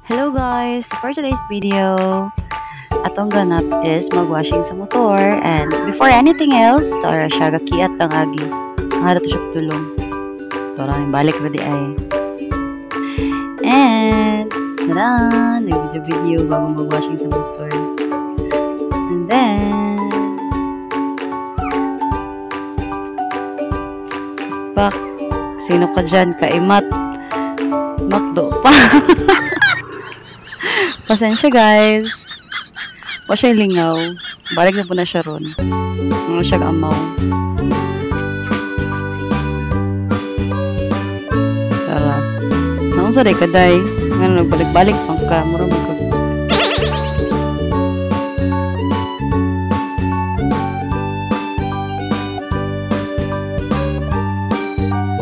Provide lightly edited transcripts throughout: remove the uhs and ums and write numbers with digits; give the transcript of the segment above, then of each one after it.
Hello guys! For today's video, atong ganap is magwashing sa motor, and before anything else, tara siya gakiat ang agi. Ang hada to siya tulong. Tara balik na di ay. And tada! Nag-video bago magwashing sa motor. And then pak, sino ka dyan? Kaimat Makdo pa. Pasensya guys. O siya lingaw. Balik na po na siya ron. Ano siya amaw. Tara. Naon sa day kaday. Nga nagbalik-balik pang ka. Mura mo ka.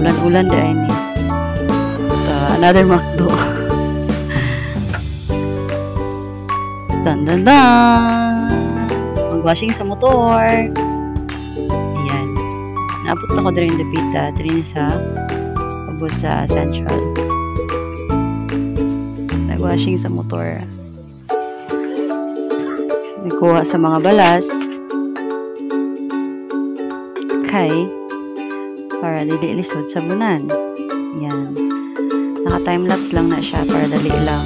Ulan-ulan day ni. Another Makdo. Dan. Mag-washing sa motor. Ayan. Naabot na ko rin Dapita. Rin sa abot sa Central. Nag-washing sa motor. Nagkuha sa mga balas. Kay para dili lisod sa bunan. Ayan. Naka-timelapse lang na siya para dali lang.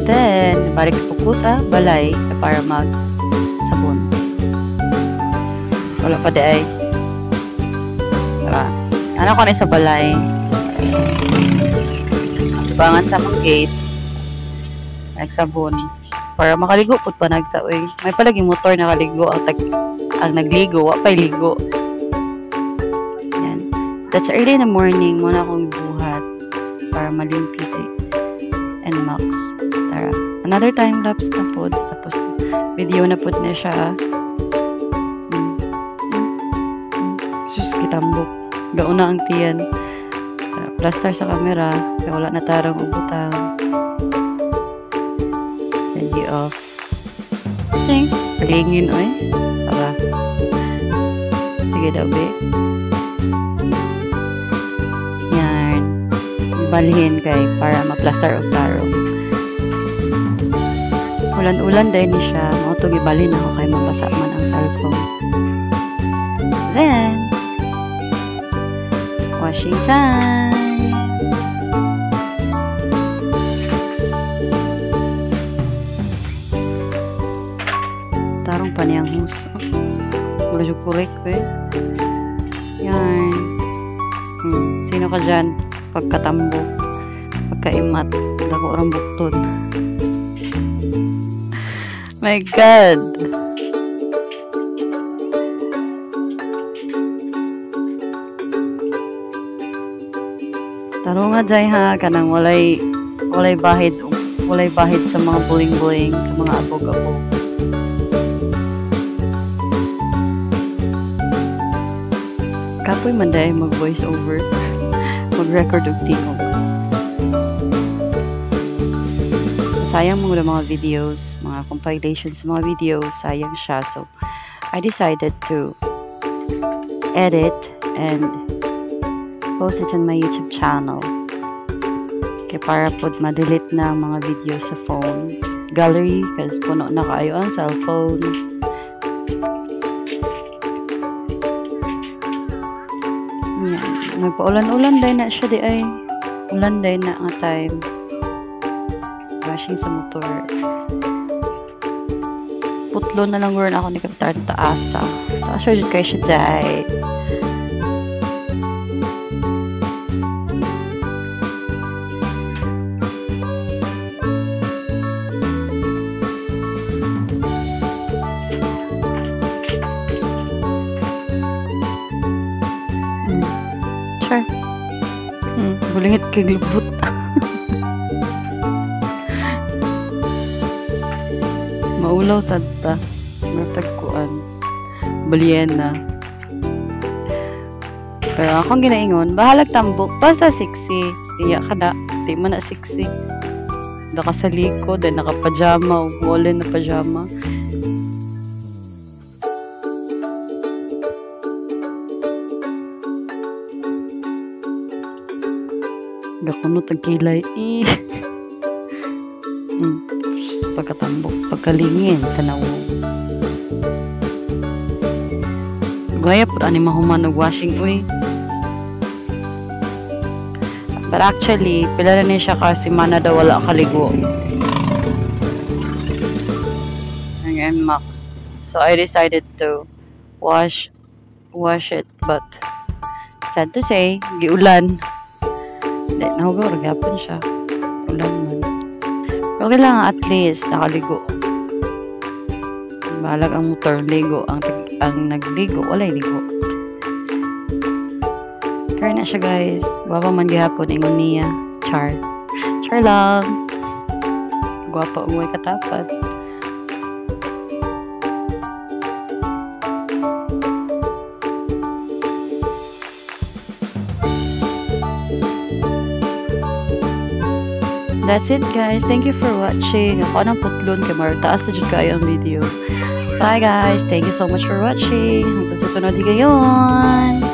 Then, balik po sa balay para mag-sabon. Wala pa di ay. Tara. Ano ko na sa balay? Bangan sa mga gate. Nagsabon. Para makaligo po pa nagsaoy. May palaging motor nakaligo. Ang nagligo, wapay ligo. Yan. That's early in the morning. Muna akong buhat para malimpit and max. Tara. Another time lapse na po. Tapos video na po na siya. Sus, kitambok. Gauna ang tiyan. Plaster sa camera. Kaya wala na tarong ubutang. Then di off. Sing. Palingin oy. Tara. Sige daw be. Balhin kay para ma-plaster og tarong. Ulan-ulan dahil ni siya. Mauto gibalhin ako kay mabasa man ang cellphone. Then, washing time. Tarong pa niyang hus. Wala siya kurek eh. Yan. Sino ka dyan? Pagkatambo, pagkaimat, dako orang buktod. My God! Taro nga jay ha, kanang walay bahid sa mga buling-buling, sa mga abog-abog. Kapoy man dahil mag-voice over. Mag-record of tingog. Sayang mga videos, mga compilations, mga videos, sayang siya. So, I decided to edit and post it on my YouTube channel. Kaya para po ma-delete na ang mga videos sa phone. Gallery, kasi puno na kayo ang cellphone. Nagpa-ulan-ulan dahil na siya di ay. Ulan dahil na ang time. Washing sa motor. Putlo na lang gawin ako ni Kapitan Taasa. Taasa yun kayo siya dahil. Sure. Bulingit kay glubot. Maulaw tadta. Matagkuan. Balyena. Pero akong ginaingon, bahalag tambok. Basta sexy. Iya ka da. Di man na sexy. Naka sa likod. Naka-pajama. Woolen na pajama. Gakuno tagkilay. Pagkatambok, pagkalingin, tanaw. Gaya po, ani mahuman og washing, uy. But actually, pila na niya siya kasi mana daw wala kaligo. Ang max. So, I decided to wash it, but sad to say, giulan. Hindi, nahugaw, ragapon siya. Ulan man. Pero kailangan at least nakaligo. Balag ang motor, ligo. Ang nagligo, walay ligo. Kaya na siya, guys. Guwapa man gihapon, ingon niya. Char lang. Guwapa, umuwi katapat. That's it, guys. Thank you for watching. Ako nang putlon kay Martaas na dyan kayo ang video. Bye, guys. Thank you so much for watching. Hanggang susunod, higayon.